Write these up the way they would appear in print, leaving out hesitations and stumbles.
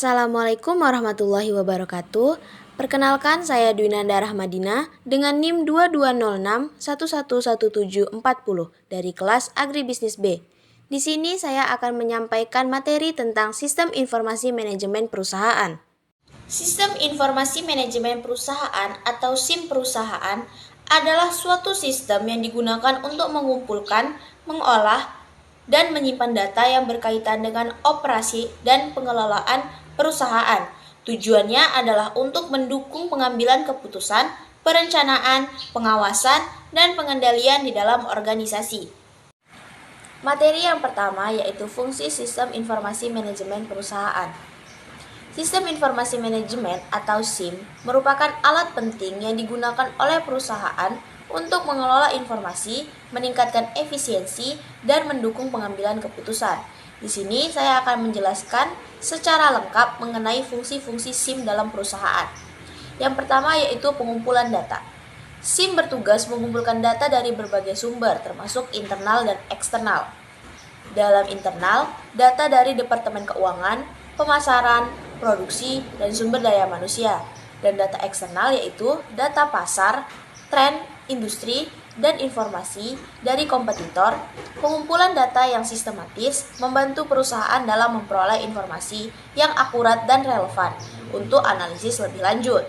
Assalamualaikum warahmatullahi wabarakatuh. Perkenalkan, saya Dwinanda Rahmadina dengan NIM 2206111740 dari kelas Agribisnis B. Di sini saya akan menyampaikan materi tentang Sistem Informasi Manajemen Perusahaan. Sistem Informasi Manajemen Perusahaan atau SIM perusahaan adalah suatu sistem yang digunakan untuk mengumpulkan, mengolah, dan menyimpan data yang berkaitan dengan operasi dan pengelolaan perusahaan. Tujuannya adalah untuk mendukung pengambilan keputusan, perencanaan, pengawasan, dan pengendalian di dalam organisasi. Materi yang pertama yaitu fungsi Sistem Informasi Manajemen Perusahaan. Sistem Informasi Manajemen atau SIM merupakan alat penting yang digunakan oleh perusahaan untuk mengelola informasi, meningkatkan efisiensi, dan mendukung pengambilan keputusan. Di sini saya akan menjelaskan secara lengkap mengenai fungsi-fungsi SIM dalam perusahaan. Yang pertama yaitu pengumpulan data. SIM bertugas mengumpulkan data dari berbagai sumber, termasuk internal dan eksternal. Dalam internal, data dari Departemen Keuangan, pemasaran, produksi, dan sumber daya manusia. Dan data eksternal yaitu data pasar, tren, industri, dan informasi dari kompetitor. Pengumpulan data yang sistematis membantu perusahaan dalam memperoleh informasi yang akurat dan relevan untuk analisis lebih lanjut.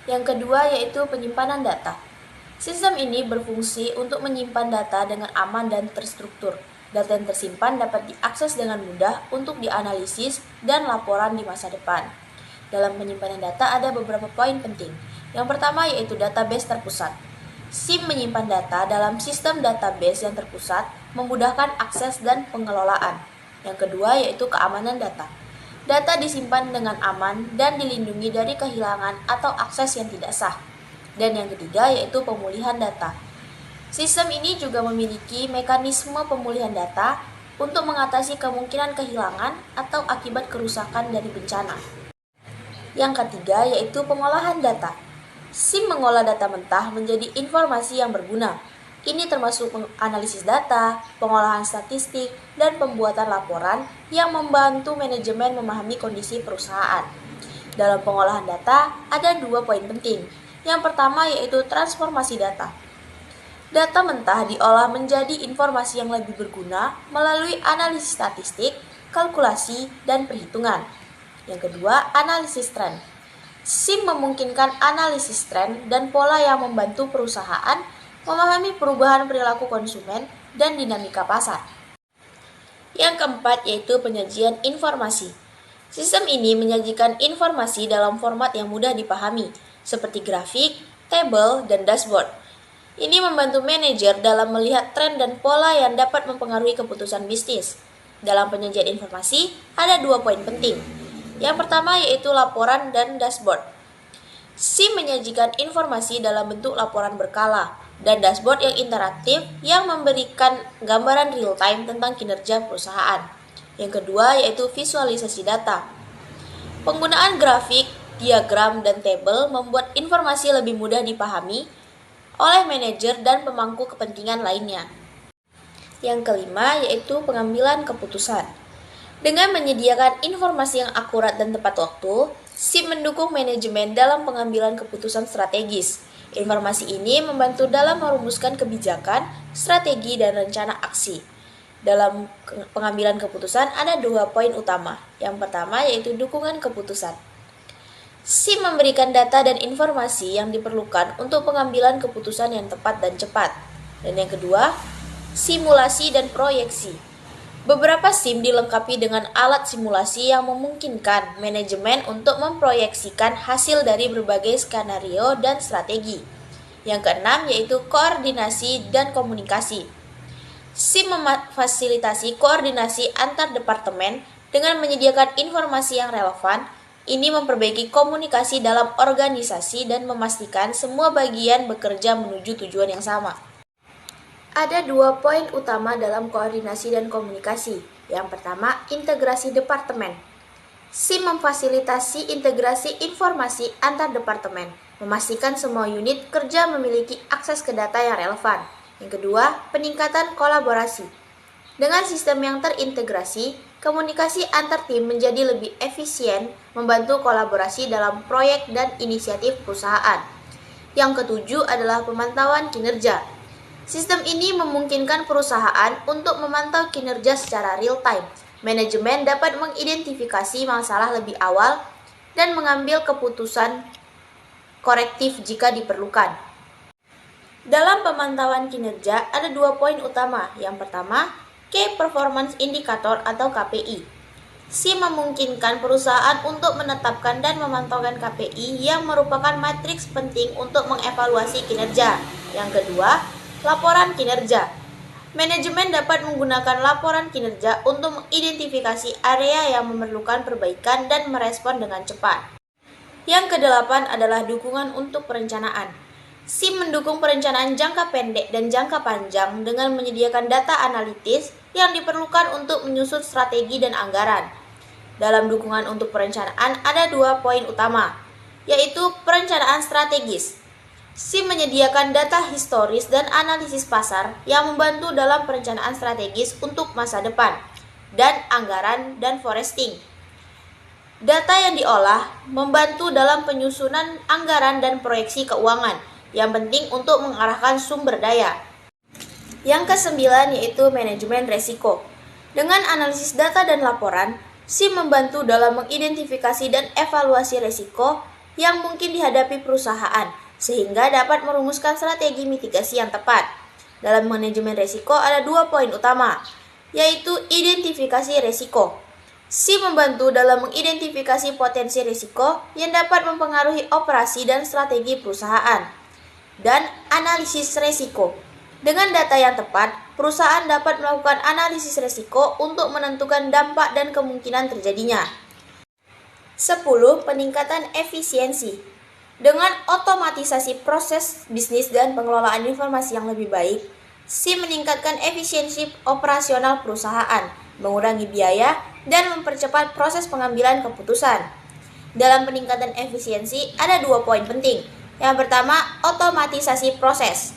Yang kedua yaitu penyimpanan data. Sistem ini berfungsi untuk menyimpan data dengan aman dan terstruktur. Data yang tersimpan dapat diakses dengan mudah untuk dianalisis dan laporan di masa depan. Dalam penyimpanan data ada beberapa poin penting. Yang pertama yaitu database terpusat. SIM menyimpan data dalam sistem database yang terpusat, memudahkan akses dan pengelolaan. Yang kedua yaitu keamanan data. Data disimpan dengan aman dan dilindungi dari kehilangan atau akses yang tidak sah. Dan yang ketiga yaitu pemulihan data. Sistem ini juga memiliki mekanisme pemulihan data untuk mengatasi kemungkinan kehilangan atau akibat kerusakan dari bencana. Yang ketiga yaitu pengolahan data. SIM mengolah data mentah menjadi informasi yang berguna. Ini termasuk analisis data, pengolahan statistik, dan pembuatan laporan yang membantu manajemen memahami kondisi perusahaan. Dalam pengolahan data, ada 2 poin penting. Yang pertama yaitu transformasi data. Data mentah diolah menjadi informasi yang lebih berguna melalui analisis statistik, kalkulasi, dan perhitungan. Yang kedua, analisis tren. SIM memungkinkan analisis tren dan pola yang membantu perusahaan memahami perubahan perilaku konsumen dan dinamika pasar. Yang keempat yaitu penyajian informasi. Sistem ini menyajikan informasi dalam format yang mudah dipahami, seperti grafik, tabel, dan dashboard. Ini membantu manajer dalam melihat tren dan pola yang dapat mempengaruhi keputusan bisnis. Dalam penyajian informasi, ada 2 poin penting. Yang pertama yaitu laporan dan dashboard. SIM menyajikan informasi dalam bentuk laporan berkala dan dashboard yang interaktif yang memberikan gambaran real-time tentang kinerja perusahaan. Yang kedua yaitu visualisasi data. Penggunaan grafik, diagram, dan tabel membuat informasi lebih mudah dipahami oleh manajer dan pemangku kepentingan lainnya. Yang kelima yaitu pengambilan keputusan. Dengan menyediakan informasi yang akurat dan tepat waktu, SIM mendukung manajemen dalam pengambilan keputusan strategis. Informasi ini membantu dalam merumuskan kebijakan, strategi, dan rencana aksi. Dalam pengambilan keputusan ada 2 poin utama. Yang pertama yaitu dukungan keputusan. SIM memberikan data dan informasi yang diperlukan untuk pengambilan keputusan yang tepat dan cepat. Dan yang kedua, simulasi dan proyeksi. Beberapa SIM dilengkapi dengan alat simulasi yang memungkinkan manajemen untuk memproyeksikan hasil dari berbagai skenario dan strategi. Yang keenam yaitu koordinasi dan komunikasi. SIM memfasilitasi koordinasi antar departemen dengan menyediakan informasi yang relevan. Ini memperbaiki komunikasi dalam organisasi dan memastikan semua bagian bekerja menuju tujuan yang sama. Ada 2 poin utama dalam koordinasi dan komunikasi. Yang pertama, integrasi departemen. SIM memfasilitasi integrasi informasi antar departemen, memastikan semua unit kerja memiliki akses ke data yang relevan. Yang kedua, peningkatan kolaborasi. Dengan sistem yang terintegrasi, Komunikasi antar tim menjadi lebih efisien, membantu kolaborasi dalam proyek dan inisiatif perusahaan. Yang ketujuh adalah pemantauan kinerja. Sistem ini memungkinkan perusahaan untuk memantau kinerja secara real time. Manajemen dapat mengidentifikasi masalah lebih awal dan mengambil keputusan korektif jika diperlukan. Dalam pemantauan kinerja ada 2 poin utama. Yang pertama, Key Performance Indicator atau KPI. SIM memungkinkan perusahaan untuk menetapkan dan memantaukan KPI yang merupakan matriks penting untuk mengevaluasi kinerja. Yang kedua, laporan kinerja. Manajemen dapat menggunakan laporan kinerja untuk mengidentifikasi area yang memerlukan perbaikan dan merespon dengan cepat. Yang kedelapan adalah dukungan untuk perencanaan. SIM mendukung perencanaan jangka pendek dan jangka panjang dengan menyediakan data analitis yang diperlukan untuk menyusun strategi dan anggaran. Dalam dukungan untuk perencanaan ada 2 poin utama, yaitu perencanaan strategis. SIM menyediakan data historis dan analisis pasar yang membantu dalam perencanaan strategis untuk masa depan, dan anggaran dan forecasting. Data yang diolah membantu dalam penyusunan anggaran dan proyeksi keuangan, yang penting untuk mengarahkan sumber daya. Yang kesembilan yaitu manajemen resiko. Dengan analisis data dan laporan, SIM membantu dalam mengidentifikasi dan evaluasi resiko yang mungkin dihadapi perusahaan, sehingga dapat merumuskan strategi mitigasi yang tepat. Dalam manajemen resiko ada 2 poin utama, yaitu identifikasi resiko. SIM membantu dalam mengidentifikasi potensi risiko yang dapat mempengaruhi operasi dan strategi perusahaan. Dan analisis risiko. Dengan data yang tepat, perusahaan dapat melakukan analisis risiko untuk menentukan dampak dan kemungkinan terjadinya. 10. Peningkatan efisiensi. Dengan otomatisasi proses bisnis dan pengelolaan informasi yang lebih baik, SIM meningkatkan efisiensi operasional perusahaan, mengurangi biaya, dan mempercepat proses pengambilan keputusan. Dalam peningkatan efisiensi ada 2 poin penting. Yang pertama, otomatisasi proses.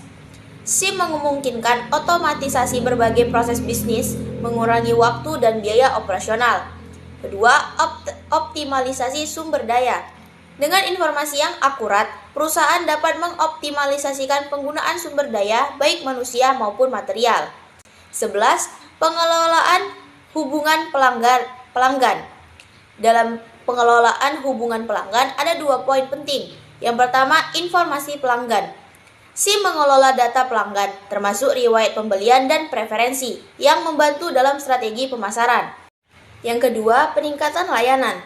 SIM memungkinkan otomatisasi berbagai proses bisnis, mengurangi waktu dan biaya operasional. Kedua, optimalisasi sumber daya. Dengan informasi yang akurat, perusahaan dapat mengoptimalisasikan penggunaan sumber daya baik manusia maupun material. 11. Pengelolaan hubungan pelanggan. Dalam pengelolaan hubungan pelanggan ada 2 poin penting. Yang pertama, informasi pelanggan. SIM mengelola data pelanggan, termasuk riwayat pembelian dan preferensi, yang membantu dalam strategi pemasaran. Yang kedua, peningkatan layanan.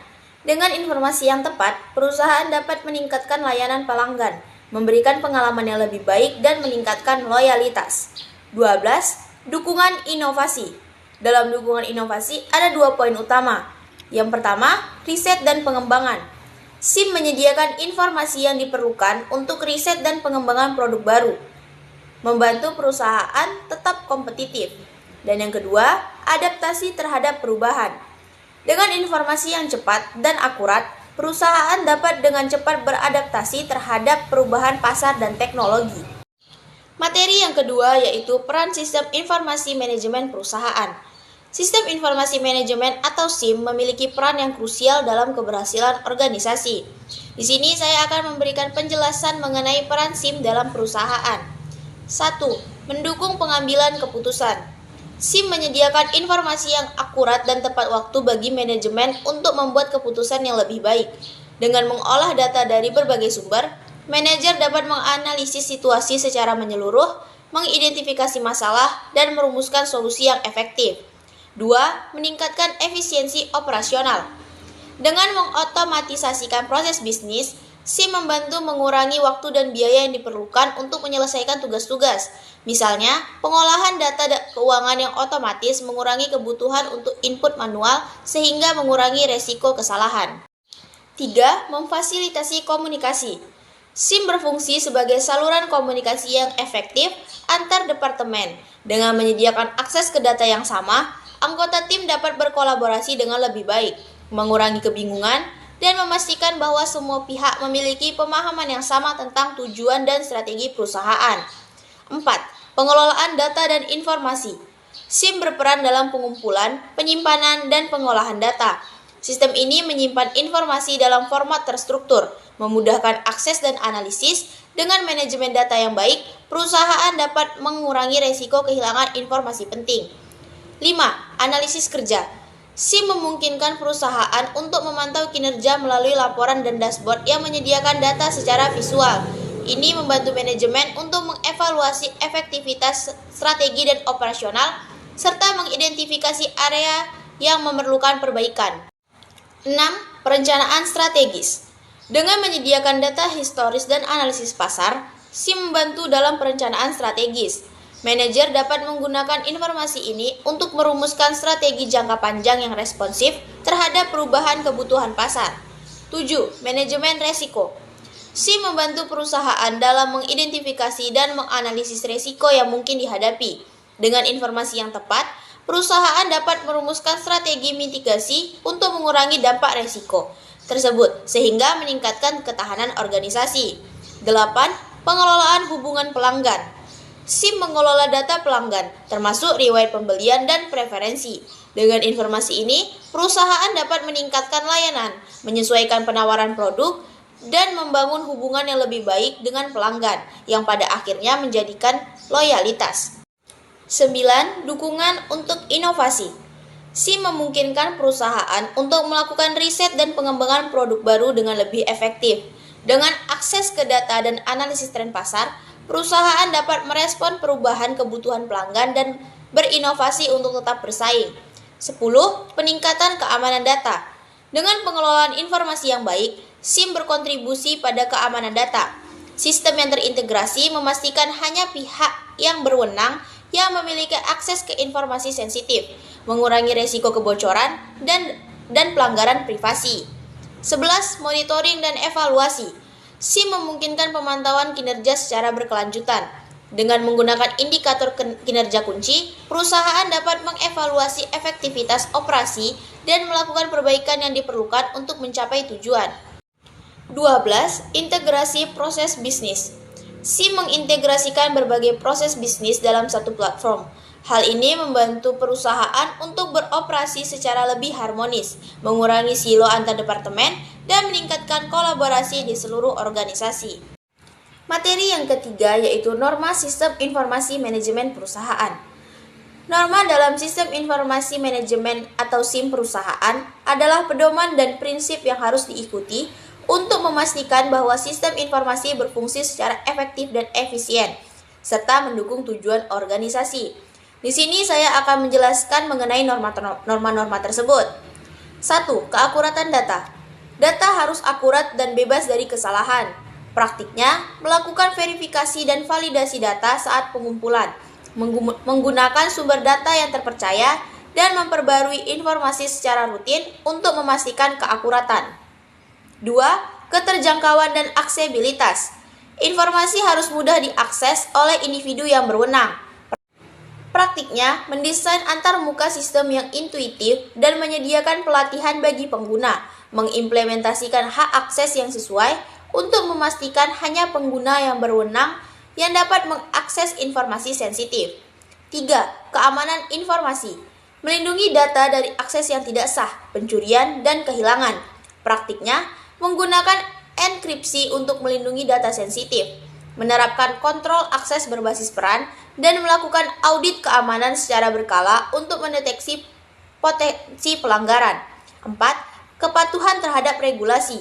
Dengan informasi yang tepat, perusahaan dapat meningkatkan layanan pelanggan, memberikan pengalaman yang lebih baik, dan meningkatkan loyalitas. 12. Dukungan inovasi. Dalam dukungan inovasi ada 2 poin utama. Yang pertama, riset dan pengembangan. SIM menyediakan informasi yang diperlukan untuk riset dan pengembangan produk baru, membantu perusahaan tetap kompetitif. Dan yang kedua, adaptasi terhadap perubahan. Dengan informasi yang cepat dan akurat, perusahaan dapat dengan cepat beradaptasi terhadap perubahan pasar dan teknologi. Materi yang kedua yaitu peran sistem informasi manajemen perusahaan. Sistem informasi manajemen atau SIM memiliki peran yang krusial dalam keberhasilan organisasi. Di sini saya akan memberikan penjelasan mengenai peran SIM dalam perusahaan. 1. Mendukung pengambilan keputusan. SIM menyediakan informasi yang akurat dan tepat waktu bagi manajemen untuk membuat keputusan yang lebih baik. Dengan mengolah data dari berbagai sumber, manajer dapat menganalisis situasi secara menyeluruh, mengidentifikasi masalah, dan merumuskan solusi yang efektif. 2. Meningkatkan efisiensi operasional. Dengan mengotomatisasikan proses bisnis, SIM membantu mengurangi waktu dan biaya yang diperlukan untuk menyelesaikan tugas-tugas. Misalnya, pengolahan data keuangan yang otomatis mengurangi kebutuhan untuk input manual sehingga mengurangi resiko kesalahan. 3. Memfasilitasi komunikasi. SIM berfungsi sebagai saluran komunikasi yang efektif antar departemen. Dengan menyediakan akses ke data yang sama, anggota tim dapat berkolaborasi dengan lebih baik, mengurangi kebingungan, dan memastikan bahwa semua pihak memiliki pemahaman yang sama tentang tujuan dan strategi perusahaan. 4. Pengelolaan data dan informasi. SIM berperan dalam pengumpulan, penyimpanan, dan pengolahan data. Sistem ini menyimpan informasi dalam format terstruktur, memudahkan akses dan analisis. Dengan manajemen data yang baik, perusahaan dapat mengurangi resiko kehilangan informasi penting. 5. Analisis kerja. SIM memungkinkan perusahaan untuk memantau kinerja melalui laporan dan dashboard yang menyediakan data secara visual. Ini membantu manajemen untuk mengevaluasi efektivitas strategi dan operasional, serta mengidentifikasi area yang memerlukan perbaikan. 6. Perencanaan strategis. Dengan menyediakan data historis dan analisis pasar, SIM membantu dalam perencanaan strategis. Manajer dapat menggunakan informasi ini untuk merumuskan strategi jangka panjang yang responsif terhadap perubahan kebutuhan pasar. 7. Manajemen resiko. SIM membantu perusahaan dalam mengidentifikasi dan menganalisis resiko yang mungkin dihadapi. Dengan informasi yang tepat, perusahaan dapat merumuskan strategi mitigasi untuk mengurangi dampak resiko tersebut sehingga meningkatkan ketahanan organisasi. 8. Pengelolaan hubungan pelanggan. SIM mengelola data pelanggan, termasuk riwayat pembelian dan preferensi. Dengan informasi ini, perusahaan dapat meningkatkan layanan, menyesuaikan penawaran produk, dan membangun hubungan yang lebih baik dengan pelanggan, yang pada akhirnya menjadikan loyalitas. 9. Dukungan untuk inovasi. SIM memungkinkan perusahaan untuk melakukan riset dan pengembangan produk baru dengan lebih efektif. Dengan akses ke data dan analisis tren pasar, perusahaan dapat merespon perubahan kebutuhan pelanggan dan berinovasi untuk tetap bersaing. 10. Peningkatan keamanan data. Dengan pengelolaan informasi yang baik, SIM berkontribusi pada keamanan data. Sistem yang terintegrasi memastikan hanya pihak yang berwenang yang memiliki akses ke informasi sensitif, mengurangi resiko kebocoran dan pelanggaran privasi. 11. Monitoring dan evaluasi. SIM memungkinkan pemantauan kinerja secara berkelanjutan. Dengan menggunakan indikator kinerja kunci, perusahaan dapat mengevaluasi efektivitas operasi dan melakukan perbaikan yang diperlukan untuk mencapai tujuan. 12. Integrasi proses bisnis. SIM mengintegrasikan berbagai proses bisnis dalam satu platform. Hal ini membantu perusahaan untuk beroperasi secara lebih harmonis, mengurangi silo antar departemen, dan meningkatkan kolaborasi di seluruh organisasi. Materi yang ketiga yaitu norma sistem informasi manajemen perusahaan. Norma dalam sistem informasi manajemen atau SIM perusahaan adalah pedoman dan prinsip yang harus diikuti untuk memastikan bahwa sistem informasi berfungsi secara efektif dan efisien, serta mendukung tujuan organisasi. Di sini saya akan menjelaskan mengenai norma-norma tersebut. 1. Keakuratan data. Data harus akurat dan bebas dari kesalahan. Praktiknya, melakukan verifikasi dan validasi data saat pengumpulan, menggunakan sumber data yang terpercaya, dan memperbarui informasi secara rutin untuk memastikan keakuratan. 2. Keterjangkauan dan aksesibilitas. Informasi harus mudah diakses oleh individu yang berwenang. Praktiknya, mendesain antarmuka sistem yang intuitif dan menyediakan pelatihan bagi pengguna, mengimplementasikan hak akses yang sesuai untuk memastikan hanya pengguna yang berwenang yang dapat mengakses informasi sensitif. 3. Keamanan informasi. Melindungi data dari akses yang tidak sah, pencurian, dan kehilangan. Praktiknya, menggunakan enkripsi untuk melindungi data sensitif, menerapkan kontrol akses berbasis peran, dan melakukan audit keamanan secara berkala untuk mendeteksi potensi pelanggaran. 4. Kepatuhan terhadap regulasi.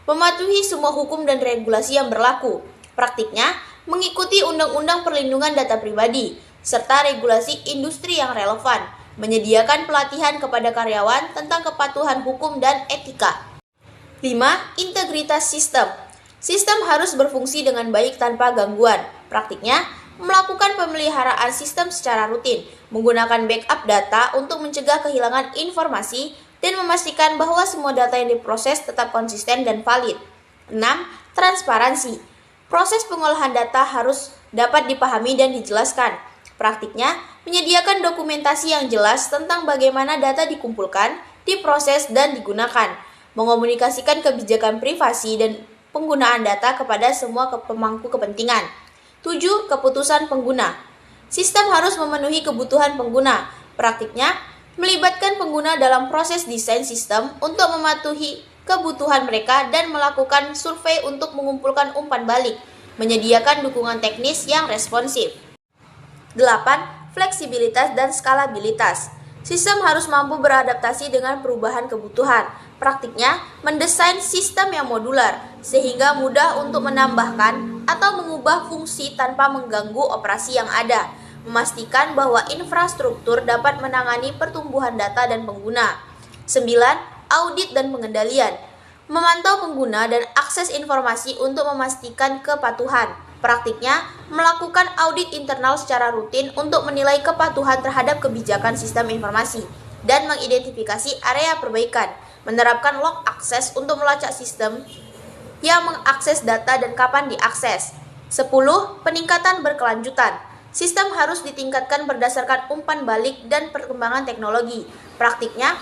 Mematuhi semua hukum dan regulasi yang berlaku. Praktiknya, mengikuti Undang-Undang Perlindungan Data Pribadi, serta regulasi industri yang relevan, menyediakan pelatihan kepada karyawan tentang kepatuhan hukum dan etika. 5. Integritas sistem. Sistem harus berfungsi dengan baik tanpa gangguan. Praktiknya, melakukan pemeliharaan sistem secara rutin, menggunakan backup data untuk mencegah kehilangan informasi, dan memastikan bahwa semua data yang diproses tetap konsisten dan valid. 6. Transparansi. Proses pengolahan data harus dapat dipahami dan dijelaskan. Praktiknya, menyediakan dokumentasi yang jelas tentang bagaimana data dikumpulkan, diproses, dan digunakan. Mengomunikasikan kebijakan privasi dan penggunaan data kepada semua pemangku kepentingan. 7. Keputusan pengguna. Sistem harus memenuhi kebutuhan pengguna. Praktiknya, melibatkan pengguna dalam proses desain sistem untuk mematuhi kebutuhan mereka dan melakukan survei untuk mengumpulkan umpan balik, menyediakan dukungan teknis yang responsif. 8. Fleksibilitas dan skalabilitas. Sistem harus mampu beradaptasi dengan perubahan kebutuhan. Praktiknya, mendesain sistem yang modular, sehingga mudah untuk menambahkan atau mengubah fungsi tanpa mengganggu operasi yang ada. Memastikan bahwa infrastruktur dapat menangani pertumbuhan data dan pengguna. 9. Audit dan pengendalian. Memantau pengguna dan akses informasi untuk memastikan kepatuhan. Praktiknya, melakukan audit internal secara rutin untuk menilai kepatuhan terhadap kebijakan sistem informasi dan mengidentifikasi area perbaikan. Menerapkan log akses untuk melacak sistem yang mengakses data dan kapan diakses. 10. Peningkatan berkelanjutan. Sistem harus ditingkatkan berdasarkan umpan balik dan perkembangan teknologi. Praktiknya,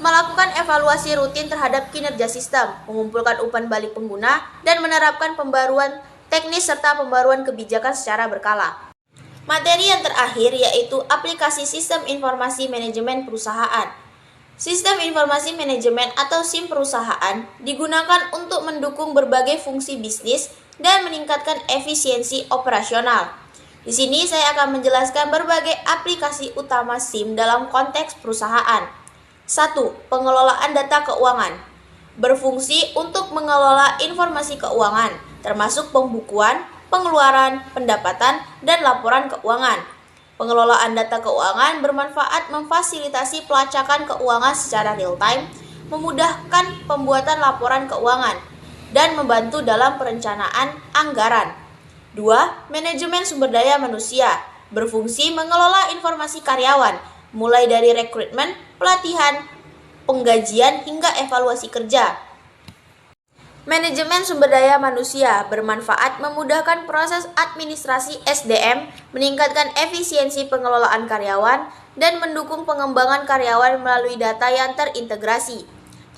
melakukan evaluasi rutin terhadap kinerja sistem, mengumpulkan umpan balik pengguna, dan menerapkan pembaruan teknis serta pembaruan kebijakan secara berkala. Materi yang terakhir yaitu aplikasi sistem informasi manajemen perusahaan. Sistem informasi manajemen atau SIM perusahaan digunakan untuk mendukung berbagai fungsi bisnis dan meningkatkan efisiensi operasional. Di sini saya akan menjelaskan berbagai aplikasi utama SIM dalam konteks perusahaan. 1. Pengelolaan data keuangan. Berfungsi untuk mengelola informasi keuangan, termasuk pembukuan, pengeluaran, pendapatan, dan laporan keuangan. Pengelolaan data keuangan bermanfaat memfasilitasi pelacakan keuangan secara real-time, memudahkan pembuatan laporan keuangan, dan membantu dalam perencanaan anggaran. 2. Manajemen sumber daya manusia. Berfungsi mengelola informasi karyawan, mulai dari rekrutmen, pelatihan, penggajian, hingga evaluasi kerja. Manajemen sumber daya manusia bermanfaat memudahkan proses administrasi SDM, meningkatkan efisiensi pengelolaan karyawan, dan mendukung pengembangan karyawan melalui data yang terintegrasi.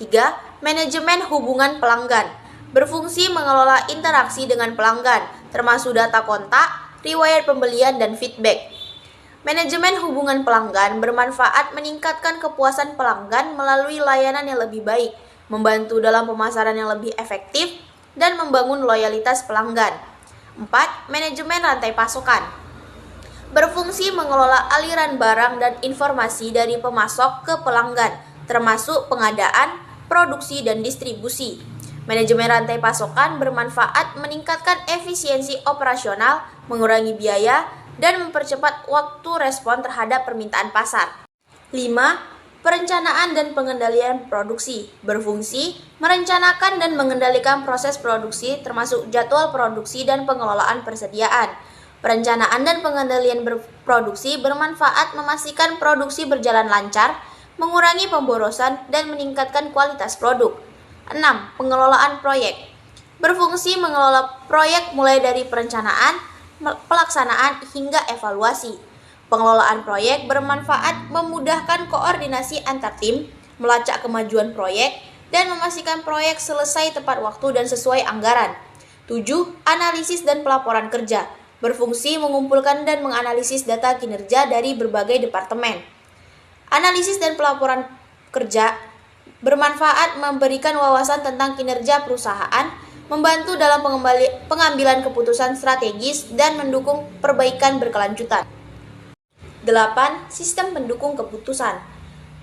3. Manajemen hubungan pelanggan. Berfungsi mengelola interaksi dengan pelanggan, termasuk data kontak, riwayat pembelian, dan feedback. Manajemen hubungan pelanggan bermanfaat meningkatkan kepuasan pelanggan melalui layanan yang lebih baik, membantu dalam pemasaran yang lebih efektif, dan membangun loyalitas pelanggan. 4. Manajemen rantai pasokan. Berfungsi mengelola aliran barang dan informasi dari pemasok ke pelanggan, termasuk pengadaan, produksi, dan distribusi. Manajemen rantai pasokan bermanfaat meningkatkan efisiensi operasional, mengurangi biaya, dan mempercepat waktu respon terhadap permintaan pasar. 5. Perencanaan dan pengendalian produksi. Berfungsi merencanakan dan mengendalikan proses produksi termasuk jadwal produksi dan pengelolaan persediaan. Perencanaan dan pengendalian produksi bermanfaat memastikan produksi berjalan lancar, mengurangi pemborosan, dan meningkatkan kualitas produk. 6. Pengelolaan proyek. Berfungsi mengelola proyek mulai dari perencanaan, pelaksanaan, hingga evaluasi. Pengelolaan proyek bermanfaat memudahkan koordinasi antar tim, melacak kemajuan proyek, dan memastikan proyek selesai tepat waktu dan sesuai anggaran. 7. Analisis dan pelaporan kerja. Berfungsi mengumpulkan dan menganalisis data kinerja dari berbagai departemen. Analisis dan pelaporan kerja bermanfaat memberikan wawasan tentang kinerja perusahaan, membantu dalam pengambilan keputusan strategis, dan mendukung perbaikan berkelanjutan. 8. Sistem pendukung keputusan.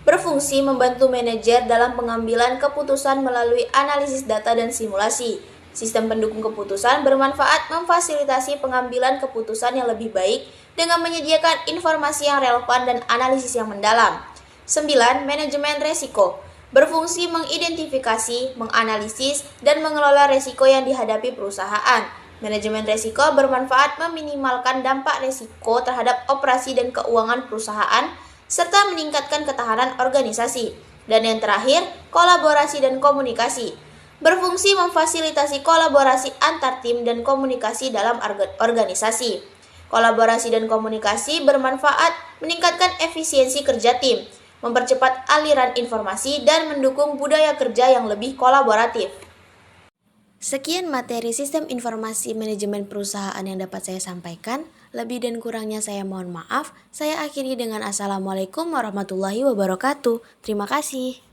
Berfungsi membantu manajer dalam pengambilan keputusan melalui analisis data dan simulasi. Sistem pendukung keputusan bermanfaat memfasilitasi pengambilan keputusan yang lebih baik dengan menyediakan informasi yang relevan dan analisis yang mendalam. 9. Manajemen resiko. Berfungsi mengidentifikasi, menganalisis, dan mengelola resiko yang dihadapi perusahaan. Manajemen resiko bermanfaat meminimalkan dampak resiko terhadap operasi dan keuangan perusahaan, serta meningkatkan ketahanan organisasi. Dan yang terakhir, kolaborasi dan komunikasi. Berfungsi memfasilitasi kolaborasi antar tim dan komunikasi dalam organisasi. Kolaborasi dan komunikasi bermanfaat meningkatkan efisiensi kerja tim, mempercepat aliran informasi, dan mendukung budaya kerja yang lebih kolaboratif. Sekian materi sistem informasi manajemen perusahaan yang dapat saya sampaikan. Lebih dan kurangnya saya mohon maaf. Saya akhiri dengan Assalamualaikum warahmatullahi wabarakatuh. Terima kasih.